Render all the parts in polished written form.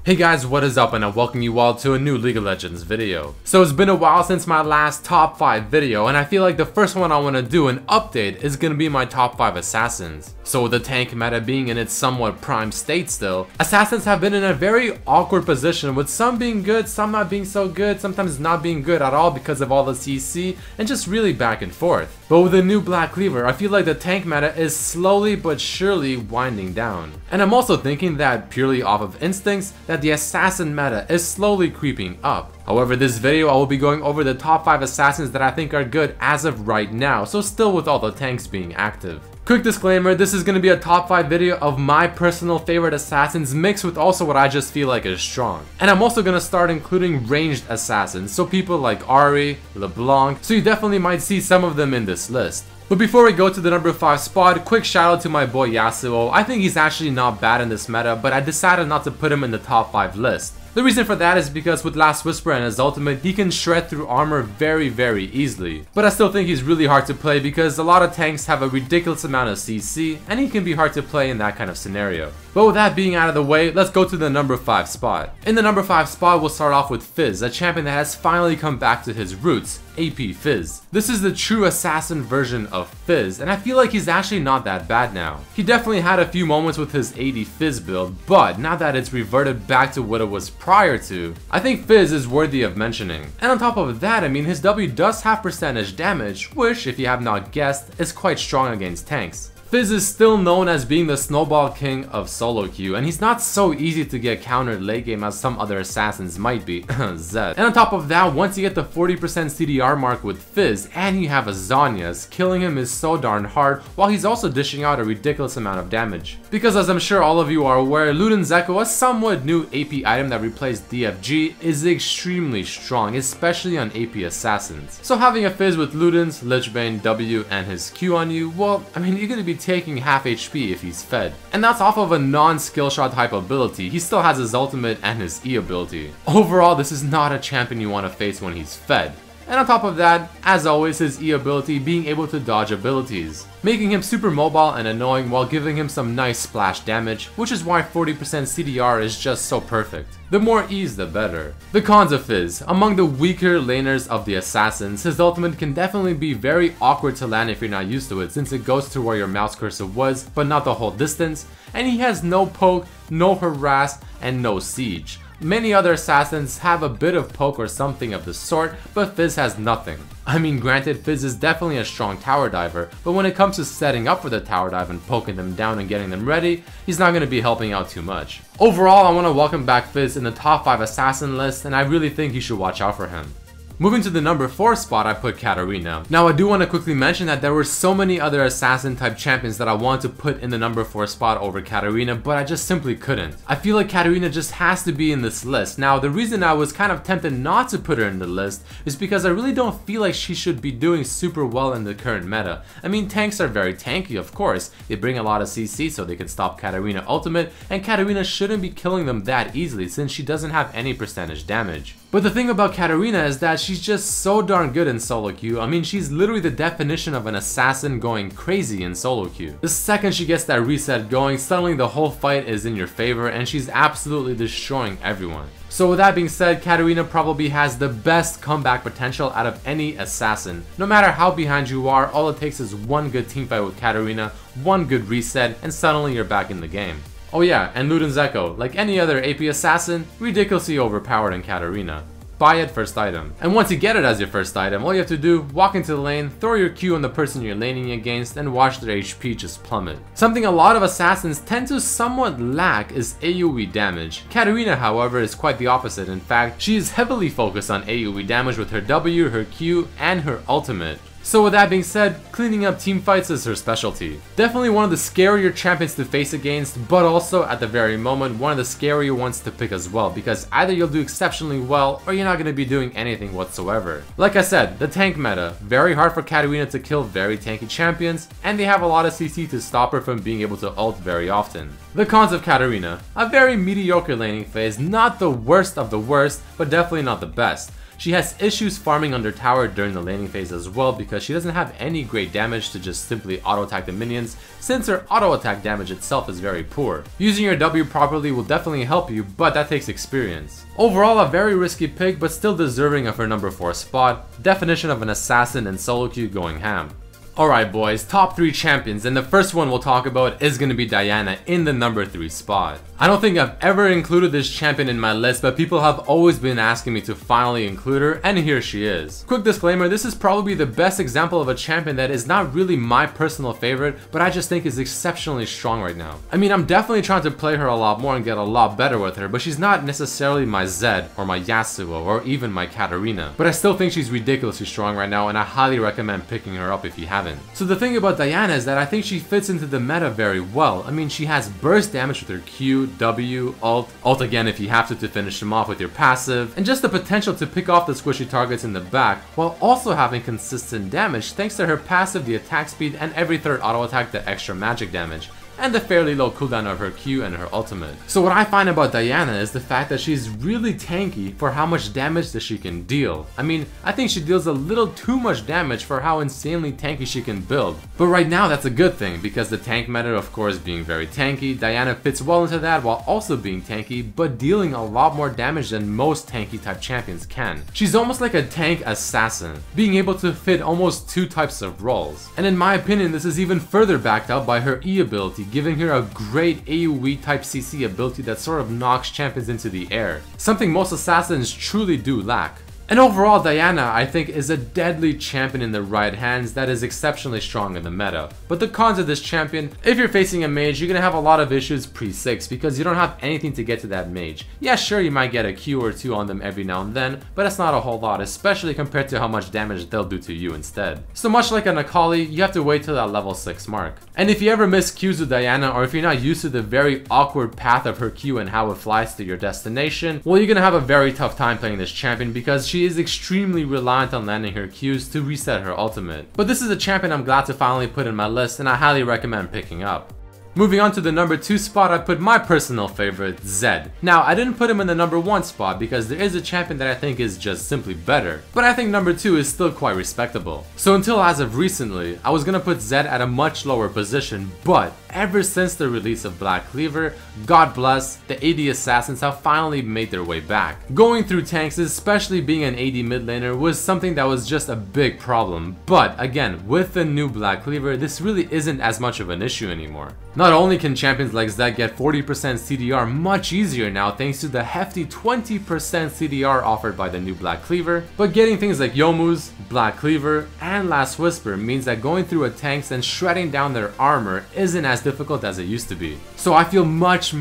Hey guys, what is up, and I welcome you all to a new League of Legends video. So it's been a while since my last top 5 video, and I feel like the first one I want to do, an update, is going to be my top 5 assassins. So with the tank meta being in its somewhat prime state still, assassins have been in a very awkward position, with some being good, some not being so good, sometimes not being good at all because of all the CC, and just really back and forth. But with the new Black Cleaver, I feel like the tank meta is slowly but surely winding down. And I'm also thinking that purely off of instincts, that the assassin meta is slowly creeping up. However, this video I will be going over the top 5 assassins that I think are good as of right now, so still with all the tanks being active. Quick disclaimer, this is going to be a top 5 video of my personal favorite assassins mixed with also what I just feel like is strong. And I'm also going to start including ranged assassins, so people like Ahri, LeBlanc, so you definitely might see some of them in this list. But before we go to the number 5 spot, quick shout out to my boy Yasuo. I think he's actually not bad in this meta, but I decided not to put him in the top 5 list. The reason for that is because with Last Whisper and his ultimate, he can shred through armor very easily. But I still think he's really hard to play because a lot of tanks have a ridiculous amount of CC, and he can be hard to play in that kind of scenario. But with that being out of the way, let's go to the number 5 spot. In the number 5 spot, we'll start off with Fizz, a champion that has finally come back to his roots, AP Fizz. This is the true assassin version of Fizz, and I feel like he's actually not that bad now. He definitely had a few moments with his AD Fizz build, but now that it's reverted back to what it was prior to, I think Fizz is worthy of mentioning. And on top of that, I mean, his W does have percentage damage, which, if you have not guessed, is quite strong against tanks. Fizz is still known as being the snowball king of solo queue, and he's not so easy to get countered late game as some other assassins might be. Zed. And on top of that, once you get the 40% CDR mark with Fizz and you have a Zhonya's, killing him is so darn hard, while he's also dishing out a ridiculous amount of damage. Because as I'm sure all of you are aware, Luden's Echo, a somewhat new AP item that replaced DFG, is extremely strong, especially on AP assassins. So having a Fizz with Luden's, Lichbane, W, and his Q on you, well, I mean, you're gonna be taking half HP if he's fed. And that's off of a non-skill shot type ability. He still has his ultimate and his E ability. Overall, this is not a champion you want to face when he's fed. And on top of that, as always, his E ability being able to dodge abilities, making him super mobile and annoying while giving him some nice splash damage, which is why 40% CDR is just so perfect. The more E's the better. The cons of Fizz: among the weaker laners of the assassins, his ultimate can definitely be very awkward to land if you're not used to it, since it goes to where your mouse cursor was, but not the whole distance, and he has no poke, no harass, and no siege. Many other assassins have a bit of poke or something of the sort, but Fizz has nothing. I mean, granted, Fizz is definitely a strong tower diver, but when it comes to setting up for the tower dive and poking them down and getting them ready, he's not going to be helping out too much. Overall, I want to welcome back Fizz in the top 5 assassin list, and I really think you should watch out for him. Moving to the number 4 spot, I put Katarina. Now, I do want to quickly mention that there were so many other assassin type champions that I wanted to put in the number 4 spot over Katarina, but I just simply couldn't. I feel like Katarina just has to be in this list. Now, the reason I was kind of tempted not to put her in the list is because I really don't feel like she should be doing super well in the current meta. I mean, tanks are very tanky, of course. They bring a lot of CC so they can stop Katarina ultimate, and Katarina shouldn't be killing them that easily since she doesn't have any percentage damage. But the thing about Katarina is that she's just so darn good in solo queue. I mean, she's literally the definition of an assassin going crazy in solo queue. The second she gets that reset going, suddenly the whole fight is in your favor and she's absolutely destroying everyone. So with that being said, Katarina probably has the best comeback potential out of any assassin. No matter how behind you are, all it takes is one good teamfight with Katarina, one good reset, and suddenly you're back in the game. Oh yeah, and Luden's Echo, like any other AP assassin, ridiculously overpowered in Katarina. Buy it first item. And once you get it as your first item, all you have to do, walk into the lane, throw your Q on the person you're laning against, and watch their HP just plummet. Something a lot of assassins tend to somewhat lack is AoE damage. Katarina, however, is quite the opposite. In fact, she is heavily focused on AoE damage with her W, her Q, and her ultimate. So with that being said, cleaning up teamfights is her specialty. Definitely one of the scarier champions to face against, but also at the very moment one of the scarier ones to pick as well, because either you'll do exceptionally well or you're not going to be doing anything whatsoever. Like I said, the tank meta, very hard for Katarina to kill very tanky champions, and they have a lot of CC to stop her from being able to ult very often. The cons of Katarina: a very mediocre laning phase, not the worst of the worst, but definitely not the best. She has issues farming under tower during the laning phase as well because she doesn't have any great damage to just simply auto attack the minions, since her auto attack damage itself is very poor. Using your W properly will definitely help you, but that takes experience. Overall, a very risky pick, but still deserving of her number 4 spot. Definition of an assassin in solo queue going ham. Alright boys, top 3 champions, and the first one we'll talk about is going to be Diana in the number 3 spot. I don't think I've ever included this champion in my list, but people have always been asking me to finally include her, and here she is. Quick disclaimer, this is probably the best example of a champion that is not really my personal favorite, but I just think is exceptionally strong right now. I mean, I'm definitely trying to play her a lot more and get a lot better with her, but she's not necessarily my Zed, or my Yasuo, or even my Katarina. But I still think she's ridiculously strong right now, and I highly recommend picking her up if you haven't. So the thing about Diana is that I think she fits into the meta very well. I mean, she has burst damage with her Q, W, ult again if you have to finish them off with your passive, and just the potential to pick off the squishy targets in the back, while also having consistent damage thanks to her passive, the attack speed, and every third auto attack, the extra magic damage, and the fairly low cooldown of her Q and her ultimate. So what I find about Diana is the fact that she's really tanky for how much damage that she can deal. I mean, I think she deals a little too much damage for how insanely tanky she can build. But right now that's a good thing, because the tank meta of course being very tanky, Diana fits well into that while also being tanky, but dealing a lot more damage than most tanky type champions can. She's almost like a tank assassin, being able to fit almost 2 types of roles. And in my opinion, this is even further backed up by her E ability, giving her a great AoE type CC ability that sort of knocks champions into the air, something most assassins truly do lack. And overall, Diana, I think, is a deadly champion in the right hands that is exceptionally strong in the meta. But the cons of this champion, if you're facing a mage, you're gonna have a lot of issues pre-6 because you don't have anything to get to that mage. Yeah, sure, you might get a Q or 2 on them every now and then, but that's not a whole lot, especially compared to how much damage they'll do to you instead. So much like an Akali, you have to wait till that level 6 mark. And if you ever miss Qs with Diana, or if you're not used to the very awkward path of her Q and how it flies to your destination, well, you're gonna have a very tough time playing this champion because she is extremely reliant on landing her Qs to reset her ultimate. But this is a champion I'm glad to finally put in my list, and I highly recommend picking up. Moving on to the number 2 spot, I put my personal favorite, Zed. Now, I didn't put him in the number 1 spot because there is a champion that I think is just simply better, but I think number 2 is still quite respectable. So until as of recently, I was gonna put Zed at a much lower position, but ever since the release of Black Cleaver, God bless, the AD assassins have finally made their way back. Going through tanks, especially being an AD mid laner, was something that was just a big problem, but again, with the new Black Cleaver, this really isn't as much of an issue anymore. Not only can champions like Zed get 40% CDR much easier now thanks to the hefty 20% CDR offered by the new Black Cleaver, but getting things like Youmuu's, Black Cleaver, and Last Whisper means that going through a tanks and shredding down their armor isn't as difficult as it used to be. So I feel much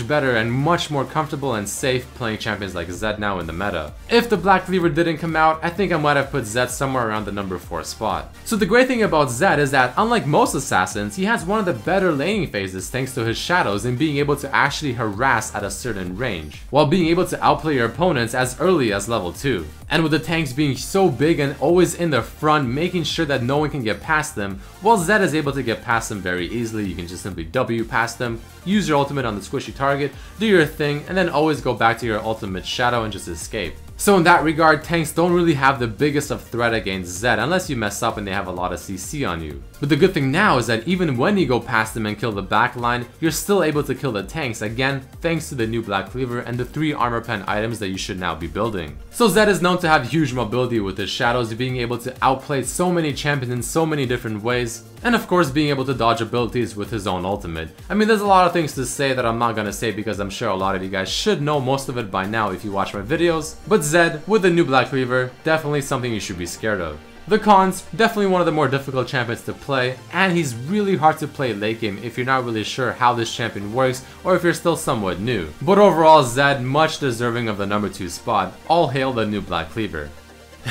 better and much more comfortable and safe playing champions like Zed now in the meta. If the Black Cleaver didn't come out, I think I might have put Zed somewhere around the number 4 spot. So the great thing about Zed is that unlike most assassins, he has one of the better laning phases thanks to his shadows and being able to actually harass at a certain range, while being able to outplay your opponents as early as level 2. And with the tanks being so big and always in the front, making sure that no one can get past them, while Zed is able to get past them very easily. You can just simply W past them, use your ultimate on the squishy target, do your thing, and then always go back to your ultimate shadow and just escape. So in that regard, tanks don't really have the biggest of threat against Zed unless you mess up and they have a lot of CC on you. But the good thing now is that even when you go past them and kill the backline, you're still able to kill the tanks, again thanks to the new Black Cleaver and the 3 armor pen items that you should now be building. So Zed is known to have huge mobility with his shadows, being able to outplay so many champions in so many different ways, and of course being able to dodge abilities with his own ultimate. I mean, there's a lot of things to say that I'm not gonna say because I'm sure a lot of you guys should know most of it by now if you watch my videos, but Zed with the new Black Cleaver, definitely something you should be scared of. The cons, definitely one of the more difficult champions to play, and he's really hard to play late game if you're not really sure how this champion works or if you're still somewhat new. But overall, Zed much deserving of the number 2 spot. All hail the new Black Cleaver.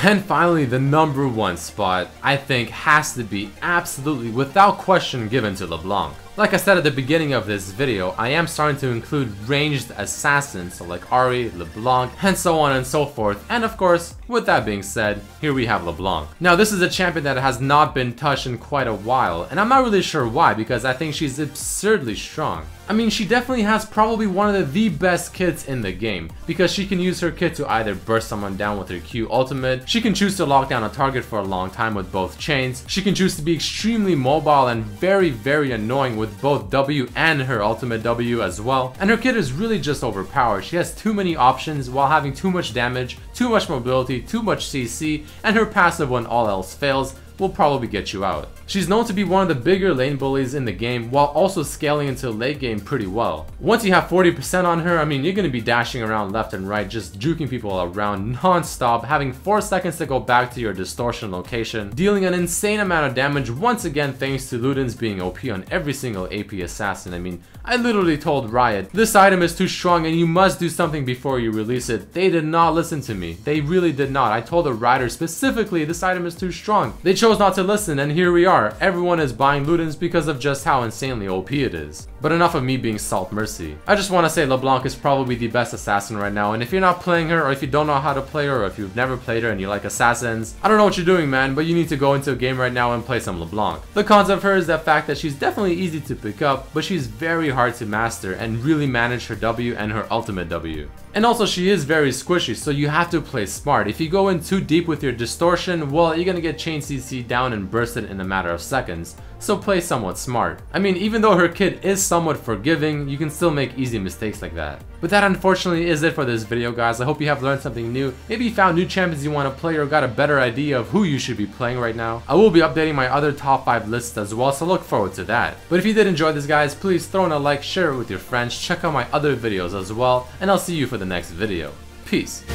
And finally, the number 1 spot, I think, has to be absolutely without question given to LeBlanc. Like I said at the beginning of this video, I am starting to include ranged assassins, so like Ahri, LeBlanc, and so on and so forth. And of course, with that being said, here we have LeBlanc. Now this is a champion that has not been touched in quite a while, and I'm not really sure why because I think she's absurdly strong. I mean, she definitely has probably one of the best kits in the game, because she can use her kit to either burst someone down with her Q ultimate, she can choose to lock down a target for a long time with both chains, she can choose to be extremely mobile and very annoying with both W and her ultimate W as well, and her kit is really just overpowered. She has too many options while having too much damage, too much mobility, too much CC, and her passive when all else fails will probably get you out. She's known to be one of the bigger lane bullies in the game while also scaling into late game pretty well. Once you have 40% on her, I mean, you're going to be dashing around left and right, just juking people around non-stop, having 4 seconds to go back to your distortion location, dealing an insane amount of damage once again thanks to Ludens being OP on every single AP assassin. I mean, I literally told Riot, this item is too strong and you must do something before you release it. They did not listen to me. They really did not. I told the writers specifically this item is too strong. They chose not to listen, and here we are. Everyone is buying Ludens because of just how insanely OP it is. But enough of me being Redmercy. I just want to say LeBlanc is probably the best assassin right now, and if you're not playing her, or if you don't know how to play her, or if you've never played her and you like assassins, I don't know what you're doing, man, but you need to go into a game right now and play some LeBlanc. The cons of her is the fact that she's definitely easy to pick up, but she's very hard to master and really manage her W and her ultimate W. And also she is very squishy, so you have to play smart. If you go in too deep with your distortion, well, you're gonna get chain CC down and bursted in a matter of seconds. So play somewhat smart. I mean, even though her kit is somewhat forgiving, you can still make easy mistakes like that. But that unfortunately is it for this video, guys. I hope you have learned something new. Maybe you found new champions you want to play or got a better idea of who you should be playing right now. I will be updating my other top 5 lists as well, so look forward to that. But if you did enjoy this, guys, please throw in a like, share it with your friends, check out my other videos as well, and I'll see you for the next video. Peace.